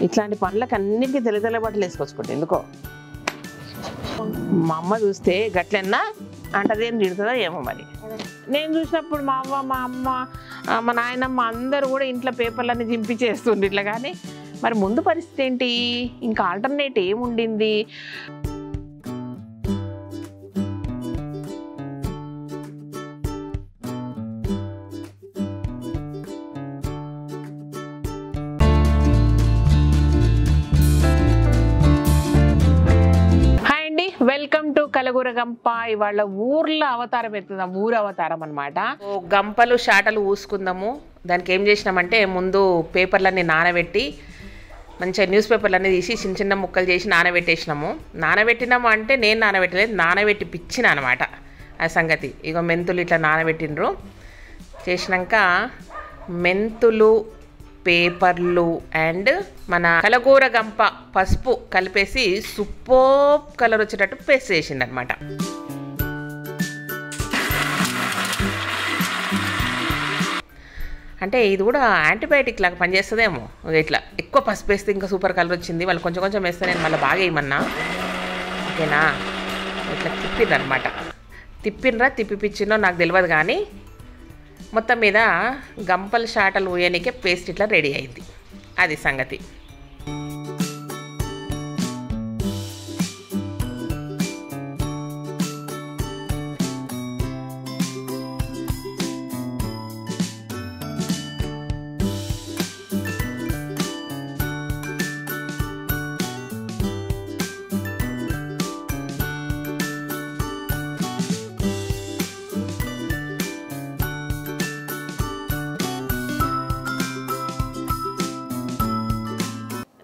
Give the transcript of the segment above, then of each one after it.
ఇట్లాంటి పనులకు అన్నిటికీ తెల్ల బట్టలు వేసుకొచ్చుకోండి ఎందుకో. మా అమ్మ చూస్తే గట్లన్నా అంటదేం తిడుతుందో ఏమో మరి. నేను చూసినప్పుడు మా అవ్వ, మా అమ్మ, మా నాయనమ్మ అందరూ కూడా ఇంట్లో పేపర్లన్నీ చింపి చేస్తుండ్రు ఇట్లా. కానీ మరి ముందు పరిస్థితి ఏంటి? ఇంకా ఆల్టర్నేట్ ఏముండింది? వెల్కమ్ టు కలగూర గంప. ఇవాళ ఊర్లో అవతారం ఎత్తుదాం, ఊరు అవతారం అనమాట. గంపలు షాటలు ఊసుకుందాము. దానికి ఏం చేసినామంటే ముందు పేపర్లన్నీ నానబెట్టి మంచిగా న్యూస్ పేపర్లన్నీ తీసి చిన్న చిన్న ముక్కలు చేసి నానబెట్టేసినాము. నానబెట్టినాము అంటే నేను నానబెట్టలేదు, నానబెట్టి పిచ్చిన అనమాట ఆ సంగతి. ఇక మెంతులు ఇట్లా నానబెట్టిండ్రు. చేసినాక మెంతులు, పేపర్లు అండ్ మన కలగూర గంప పసుపు కలిపేసి సూపర్ కలర్ వచ్చేటట్టు పేస్ట్ చేసిండు అనమాట. అంటే ఇది కూడా యాంటీబయాటిక్ లాగా పనిచేస్తుందేమో. ఇట్లా ఎక్కువ పసుపు వేస్తే ఇంకా సూపర్ కలర్ వచ్చింది. వాళ్ళు కొంచెం కొంచెం వేస్తే నేను మళ్ళీ బాగా వేయమన్నా. ఓకేనా? ఇట్లా తిప్పిండ్రు అనమాట. తిప్పిపిచ్చినో నాకు తెలియదు, కానీ మొత్తం మీద గంపల షాటలు ఊయనికే పేస్ట్ ఇట్లా రెడీ అయింది. అది సంగతి.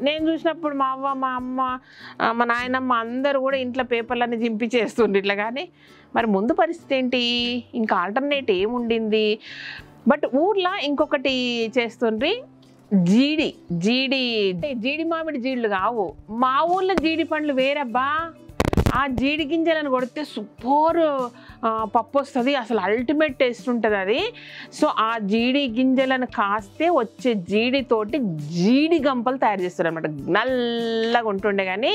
నేను చూసినప్పుడు మా అవ్వ, మా అమ్మ, మా నాయనమ్మ అందరూ కూడా ఇంట్లో పేపర్లన్నీ చింపి చేస్తుండ్రు ఇట్లా. కానీ మరి ముందు పరిస్థితి ఏంటి? ఇంకా ఆల్టర్నేట్ ఏముండింది? బట్ ఊర్లో ఇంకొకటి చేస్తుండ్రి, జీడి మామిడి జీళ్ళు కావు. మా ఊర్లో జీడి పండ్లు వేరబ్బా. ఆ జీడి గింజలను కొడితే సూపర్ పప్పు వస్తుంది, అసలు అల్టిమేట్ టేస్ట్ ఉంటుంది అది. సో ఆ జీడి గింజలను కాస్తే వచ్చే జీడితోటి జీడి గంపలు తయారు చేస్తారు అనమాట. నల్లగా ఉంటుండే కానీ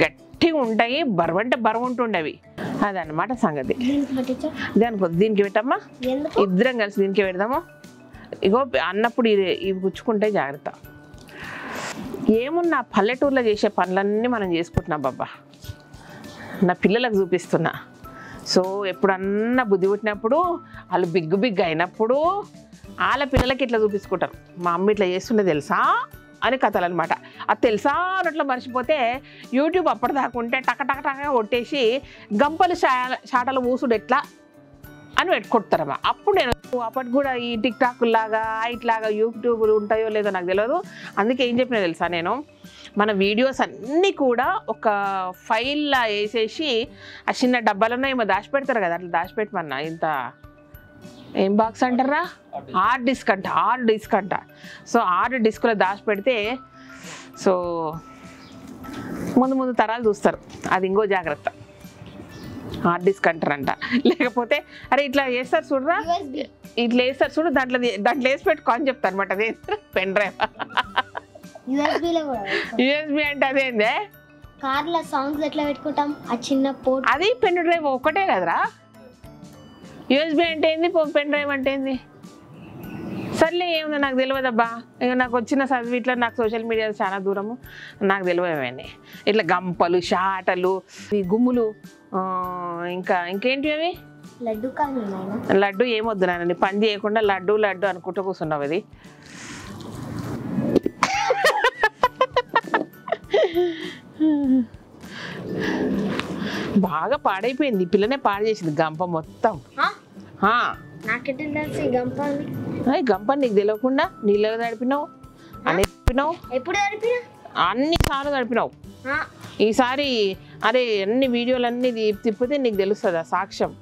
గట్టిగా ఉంటాయి, బరువంటే బరువు ఉంటుండేవి. అదనమాట సంగతి. దీనికి పెట్టమ్మా, ఇద్దరం కలిసి దీనికి పెడదాము. ఇగో అన్నప్పుడు ఇవి గుచ్చుకుంటే జాగ్రత్త. ఏమున్నా పల్లెటూరులో చేసే పనులన్నీ మనం చేసుకుంటున్నాం బాబా. నా పిల్లలకు చూపిస్తున్నా. సో ఎప్పుడన్నా బుద్ధి పుట్టినప్పుడు, వాళ్ళు బిగ్ అయినప్పుడు వాళ్ళ పిల్లలకి ఇట్లా చూపించుకుంటారు. మా అమ్మ ఇట్లా చేస్తుండే తెలుసా అని కథలు అనమాట. అది తెలుసా అన్నట్లు మర్చిపోతే యూట్యూబ్ అప్పటిదాకా ఉంటే టక కొట్టేసి గంపలు షాటలు ఊసుడు ఎట్లా అని పెట్టుకొడతారమ్మా. అప్పుడు నేను అప్పటికి కూడా ఈ టిక్ టాక్ లాగా ఇట్లాగా యూట్యూబ్లు ఉంటాయో లేదో నాకు తెలియదు. అందుకే ఏం చెప్పినా తెలుసా, నేను మన వీడియోస్ అన్నీ కూడా ఒక ఫైల్లా వేసేసి ఆ చిన్న డబ్బాలను ఏమో దాచిపెడతారు కదా, అట్లా దాచిపెట్టమన్నా. ఇంత ఏం బాక్స్ అంటారా, హార్డ్ డిస్క్ అంట. సో హార్డ్ డిస్క్లో దాచిపెడితే సో ముందు తరాలు చూస్తారు. అది ఇంకో జాగ్రత్త. హార్డ్ డిస్క్ అంటారంట. లేకపోతే అరే ఇట్లా వేస్తారు చూడరా, ఇట్లా వేస్తారు చూడు, దాంట్లో వేసి పెట్టుకో అని చెప్తారు అనమాట. అదే పెన్ డ్రైవ్. యూఎస్బి అంటే అదేందే, కార్ల సౌండ్స్ ఎట్లా పెట్టుకుంటాం, ఆ చిన్న పోర్ట్, అది పెన్ డ్రైవ్ ఒకటే కదరా. యూఎస్బి అంటే ఏంది, పెన్ డ్రైవ్ అంటే ఏంది? సర్లే ఏముందో నాకు తెలియదబ్బా. ఇక నాకు వచ్చిన చదివి ఇట్లా, నాకు సోషల్ మీడియా చాలా దూరము, నాకు తెలియవేమని. ఇట్లా గంపలు, షాటలు, గుమ్ములు, ఇంకేంటి అవి, లడ్డు ఏమొద్దు నాన్న, పని చేయకుండా లడ్డు అనుకుంటూ కూర్చున్నావు. అది బాగా పాడైపోయింది. పిల్లనే పాడు చేసింది గంప మొత్తం. గంప నీకు తెలియకుండా నీళ్ళు తడిపినావు, అన్ని తడిపినావు, అన్ని సార్లు తడిపినావు. ఈసారి అరే అన్ని వీడియోలన్నీ తిప్పితే నీకు తెలుస్తుంది ఆ సాక్ష్యం.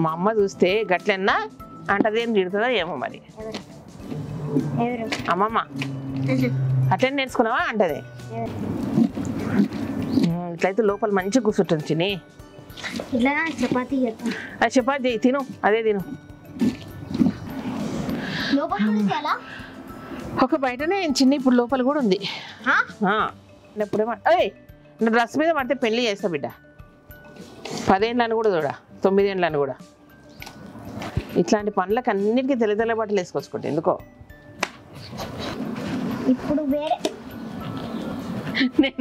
మా అమ్మ చూస్తే గట్లన్నా అంటది ఏం తిడుతుందో ఏమో మరి. అమ్మమ్మ అట్లనే నేర్చుకున్నావా అంటది. ఇట్లయితే లోపల మంచిగా కూర్చుంటుంది చిన్ని. చపాతీ చపాతీ తిను, అదే తిను. ఒక బయటనే చిన్ని, ఇప్పుడు లోపల కూడా ఉంది. ఇప్పుడేమో నా డ్రెస్ మీద పడితే పెళ్లి చేస్తా బిడ్డ. 10 ఏళ్ళని కూడా చూడ, 9 ఏళ్ళని కూడా. ఇట్లాంటి పనులకు అన్నిటికీ తెల్ల బట్టలు వేసుకొచ్చుకోండి ఎందుకో. ఇప్పుడు వేరే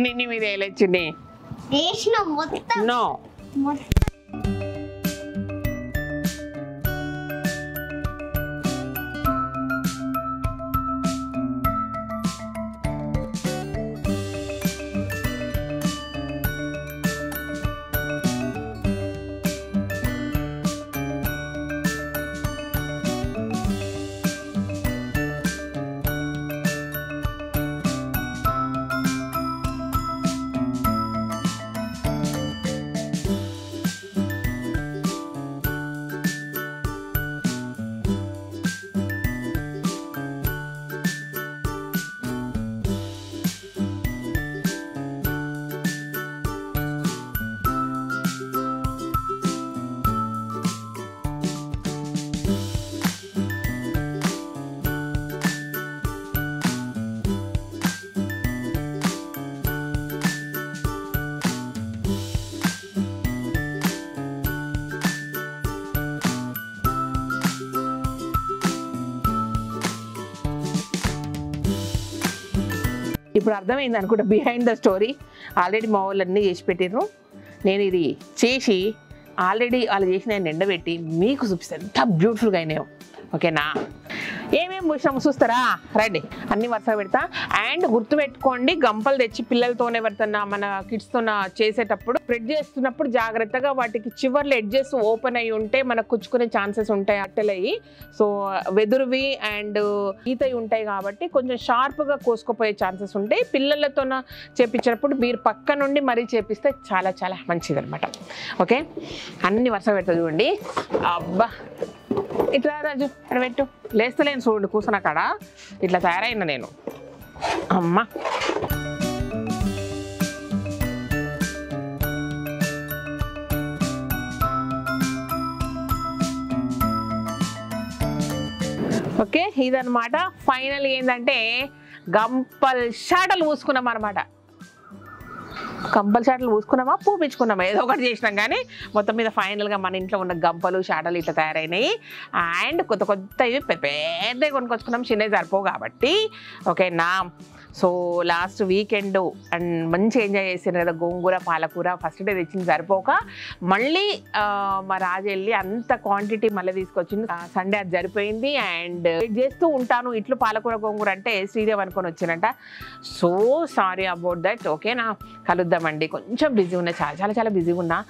నేను మీద వేయలేచ్చింది. నో ఇప్పుడు అర్థమైంది అనుకుంటా బిహైండ్ ద స్టోరీ. ఆల్రెడీ మా వాళ్ళు అన్నీ చేసి పెట్టారు. నేను ఇది చేసి ఆల్రెడీ వాళ్ళు చేసిన ఎండబెట్టి మీకు చూపిస్తాను ఎంత బ్యూటిఫుల్గా అయినాయో. ఓకేనా? ఏమేమి పూసినాము చూస్తారా? రండి, అన్ని వరుసగా పెడతా. అండ్ గుర్తుపెట్టుకోండి, గంపలు తెచ్చి పిల్లలతోనే ఎవరితోనా మన కిడ్స్తో చేసేటప్పుడు స్ప్రెడ్ చేస్తున్నప్పుడు జాగ్రత్తగా వాటికి చివర్లు ఎడ్జెస్ ఓపెన్ అయ్యి ఉంటే మనకు కుచ్చుకునే ఛాన్సెస్ ఉంటాయి అట్టలయ్యి. సో వెదురువి అండ్ ఈతవి ఉంటాయి కాబట్టి కొంచెం షార్ప్గా కోసుకుపోయే ఛాన్సెస్ ఉంటాయి. పిల్లలతో చేపించినప్పుడు మీరు పక్క నుండి మరీ చేపిస్తే చాలా చాలా మంచిది అనమాట. ఓకే, అన్ని వరుసగా పెడతా చూడండి. అబ్బా ఇట్లా రాజు ఇక్కడ పెట్టు. లేస్తలేను చూడండి కూర్చున్న కాడ ఇట్లా తయారైనా నేను. అమ్మ ఓకే, ఇదన్నమాట. ఫైనల్ ఏంటంటే గంపల్ షాటలు పూసుకున్నాం అనమాట. గంపలు షాటలు పూసుకున్నామా పూపించుకున్నామా ఏదో ఒకటి చేసినాం, కానీ మొత్తం మీద ఫైనల్గా మన ఇంట్లో ఉన్న గంపలు షాటలు ఇట్లా తయారైనాయి. అండ్ కొత్త కొత్తవి పెద్దవి కొనుక్కొచ్చుకున్నాం, చిన్నవి సరిపోవు కాబట్టి. ఓకేనా? సో లాస్ట్ వీకెండ్ అండ్ మంచిగా ఎంజాయ్ చేసాను కదా. గోంగూర పాలకూర ఫస్ట్ డే తెచ్చింది సరిపోక మళ్ళీ మా రాజు వెళ్ళి అంత క్వాంటిటీ మళ్ళీ తీసుకొచ్చింది. సండే అది సరిపోయింది. అండ్ చేస్తూ ఉంటాను ఇట్లు పాలకూర గోంగూర అంటే శ్రీదేవ్ అనుకొని వచ్చినట్ట. So sorry about that. ఓకేనా? కలుద్దామండి. కొంచెం బిజీ ఉన్నా, చాలా చాలా చాలా బిజీగా ఉన్నా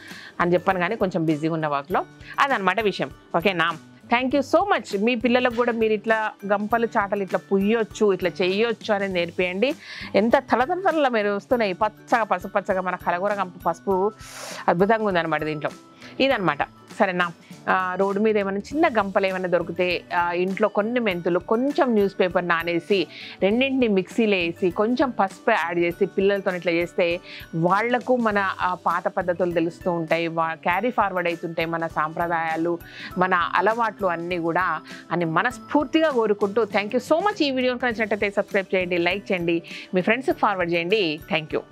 అని చెప్పాను, కానీ కొంచెం బిజీగా ఉన్న వర్క్లో. అదనమాట విషయం. ఓకేనా? Thank you so much. మీ పిల్లలకు కూడా మీరు ఇట్లా గంపలు చాటలు ఇట్లా పుయ్యొచ్చు, ఇట్లా చెయ్యొచ్చు అనేది నేర్పియండి. ఎంత తలతల మీరు వస్తున్నాయి పచ్చగా పసుపచ్చగా. మన కలగూర గంప పసుపు అద్భుతంగా ఉందన్నమాట దీంట్లో. ఇదనమాట. సరేనా? రోడ్డు మీద ఏమైనా చిన్న గంపలు ఏమైనా దొరికితే ఇంట్లో కొన్ని మెంతులు, కొంచెం న్యూస్ పేపర్ నానేసి రెండింటిని మిక్సీలో వేసి కొంచెం పసుపు యాడ్ చేసి పిల్లలతో ఇట్లా చేస్తే వాళ్లకు మన పాత పద్ధతులు తెలుస్తూ ఉంటాయి, క్యారీ ఫార్వర్డ్ అవుతుంటాయి మన సాంప్రదాయాలు, మన అలవాట్లు అన్నీ కూడా అని మనస్ఫూర్తిగా కోరుకుంటూ థ్యాంక్ యూ సో మచ్. ఈ వీడియోని నచ్చినట్టయితే సబ్స్క్రైబ్ చేయండి, లైక్ చేయండి, మీ ఫ్రెండ్స్కి ఫార్వర్డ్ చేయండి. Thank you.